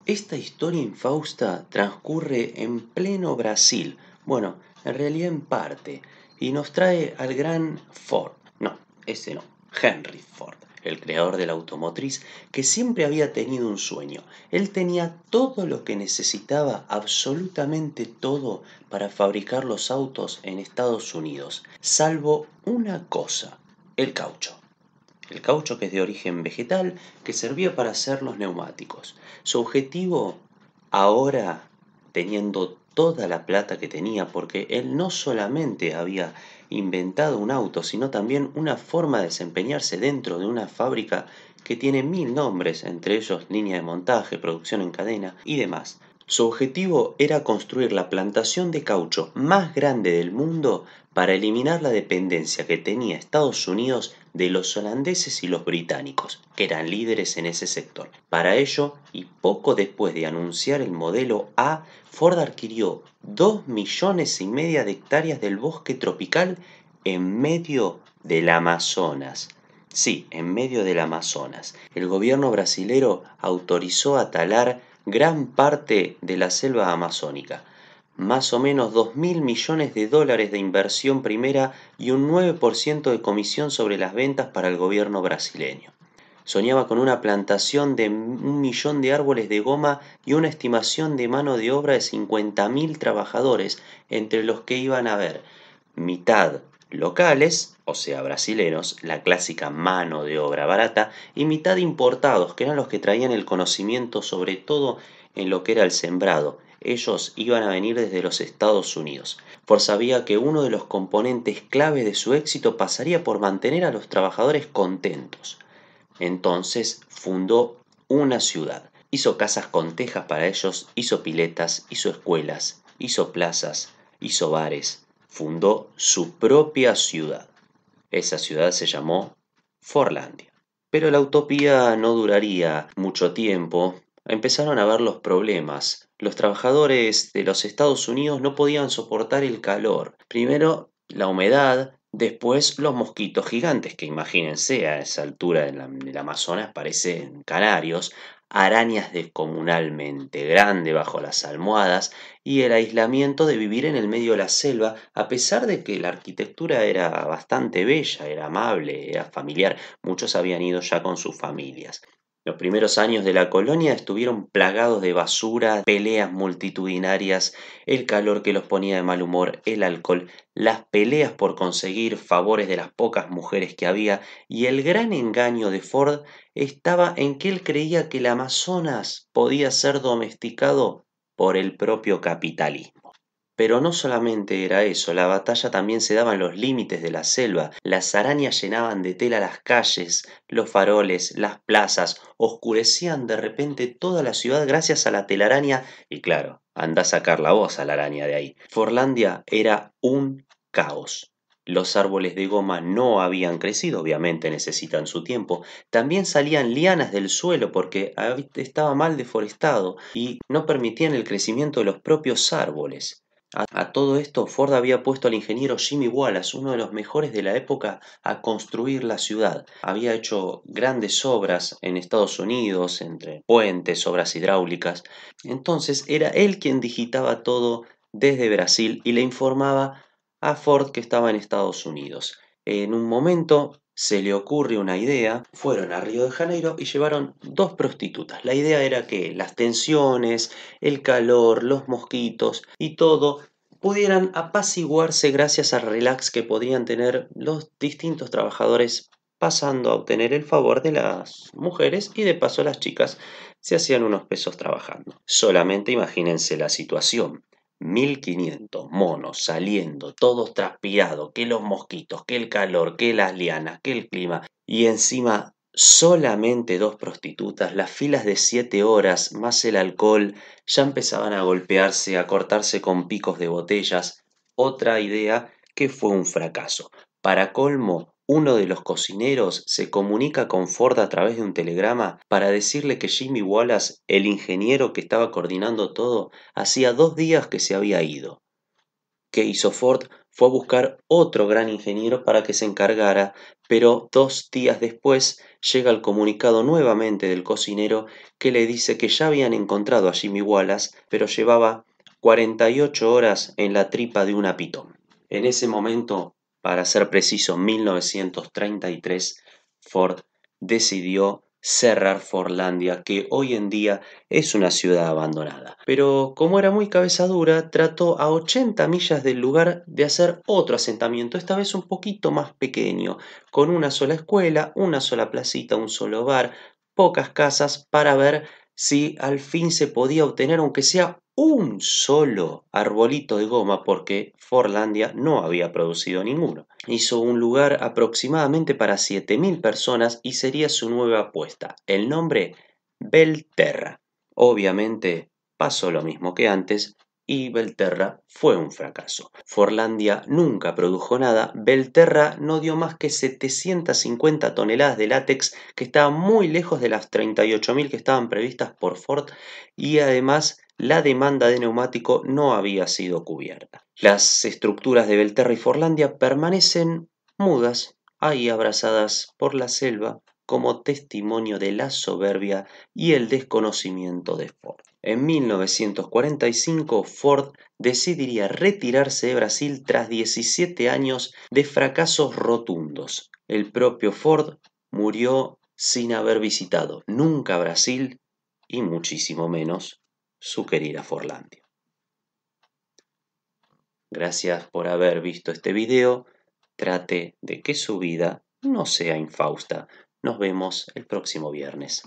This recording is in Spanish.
Esta historia infausta transcurre en pleno Brasil, bueno, en realidad en parte, y nos trae al gran Ford, no, ese no, Henry Ford, el creador de la automotriz, que siempre había tenido un sueño. Él tenía todo lo que necesitaba, absolutamente todo, para fabricar los autos en Estados Unidos, salvo una cosa, el caucho. El caucho, que es de origen vegetal, que servía para hacer los neumáticos. Su objetivo, ahora teniendo toda la plata que tenía, porque él no solamente había inventado un auto, sino también una forma de desempeñarse dentro de una fábrica que tiene 1000 nombres, entre ellos línea de montaje, producción en cadena y demás. Su objetivo era construir la plantación de caucho más grande del mundo para eliminar la dependencia que tenía Estados Unidos de los holandeses y los británicos, que eran líderes en ese sector. Para ello, y poco después de anunciar el modelo A, Ford adquirió 2,5 millones de hectáreas del bosque tropical en medio del Amazonas. Sí, en medio del Amazonas. El gobierno brasilero autorizó a talar gran parte de la selva amazónica. Más o menos 2.000 millones de dólares de inversión primera y un 9% de comisión sobre las ventas para el gobierno brasileño. Soñaba con una plantación de 1 millón de árboles de goma y una estimación de mano de obra de 50.000 trabajadores, entre los que iban a haber mitad locales, o sea brasileros, la clásica mano de obra barata, y mitad importados, que eran los que traían el conocimiento sobre todo en lo que era el sembrado. Ellos iban a venir desde los Estados Unidos. Ford sabía que uno de los componentes clave de su éxito pasaría por mantener a los trabajadores contentos. Entonces fundó una ciudad. Hizo casas con tejas para ellos, hizo piletas, hizo escuelas, hizo plazas, hizo bares. Fundó su propia ciudad. Esa ciudad se llamó Forlandia. Pero la utopía no duraría mucho tiempo. Empezaron a ver los problemas. Los trabajadores de los Estados Unidos no podían soportar el calor. Primero, la humedad, después los mosquitos gigantes, que imagínense a esa altura del Amazonas parecen canarios, arañas descomunalmente grandes bajo las almohadas y el aislamiento de vivir en el medio de la selva, a pesar de que la arquitectura era bastante bella, era amable, era familiar. Muchos habían ido ya con sus familias. Los primeros años de la colonia estuvieron plagados de basura, peleas multitudinarias, el calor que los ponía de mal humor, el alcohol, las peleas por conseguir favores de las pocas mujeres que había, y el gran engaño de Ford estaba en que él creía que el Amazonas podía ser domesticado por el propio capitalismo. Pero no solamente era eso, la batalla también se daba en los límites de la selva. Las arañas llenaban de tela las calles, los faroles, las plazas, oscurecían de repente toda la ciudad gracias a la telaraña y claro, anda a sacar la voz a la araña de ahí. Forlandia era un caos. Los árboles de goma no habían crecido, obviamente necesitan su tiempo. También salían lianas del suelo porque estaba mal deforestado y no permitían el crecimiento de los propios árboles. A todo esto, Ford había puesto al ingeniero Jimmy Wallace, uno de los mejores de la época, a construir la ciudad. Había hecho grandes obras en Estados Unidos, entre puentes, obras hidráulicas. Entonces era él quien digitaba todo desde Brasil y le informaba a Ford que estaba en Estados Unidos. En un momento se le ocurre una idea, fueron a Río de Janeiro y llevaron 2 prostitutas. La idea era que las tensiones, el calor, los mosquitos y todo pudieran apaciguarse gracias al relax que podrían tener los distintos trabajadores pasando a obtener el favor de las mujeres y de paso las chicas se hacían unos pesos trabajando. Solamente imagínense la situación. 1.500 monos saliendo, todos transpirados, que los mosquitos, que el calor, que las lianas, que el clima, y encima solamente 2 prostitutas, las filas de 7 horas, más el alcohol, ya empezaban a golpearse, a cortarse con picos de botellas. Otra idea que fue un fracaso. Para colmo, uno de los cocineros se comunica con Ford a través de un telegrama para decirle que Jimmy Wallace, el ingeniero que estaba coordinando todo, hacía 2 días que se había ido. ¿Qué hizo Ford? fue a buscar otro gran ingeniero para que se encargara, pero 2 días después llega el comunicado nuevamente del cocinero que le dice que ya habían encontrado a Jimmy Wallace, pero llevaba 48 horas en la tripa de una pitón. En ese momento, para ser preciso, 1933, Ford decidió cerrar Fordlandia, que hoy en día es una ciudad abandonada. Pero como era muy cabeza dura, trató a 80 millas del lugar de hacer otro asentamiento, esta vez un poquito más pequeño, con una sola escuela, una sola placita, un solo bar, pocas casas, para ver si al fin se podía obtener, aunque sea un solo arbolito de goma, porque Fordlandia no había producido ninguno. Hizo un lugar aproximadamente para 7.000 personas y sería su nueva apuesta. El nombre, Belterra. Obviamente pasó lo mismo que antes y Belterra fue un fracaso. Forlandia nunca produjo nada, Belterra no dio más que 750 toneladas de látex, que estaba muy lejos de las 38.000 que estaban previstas por Ford, y además la demanda de neumático no había sido cubierta. Las estructuras de Belterra y Forlandia permanecen mudas, ahí abrazadas por la selva, como testimonio de la soberbia y el desconocimiento de Ford. En 1945, Ford decidiría retirarse de Brasil tras 17 años de fracasos rotundos. El propio Ford murió sin haber visitado nunca Brasil y muchísimo menos su querida Forlandia. Gracias por haber visto este video. Trate de que su vida no sea infausta. Nos vemos el próximo viernes.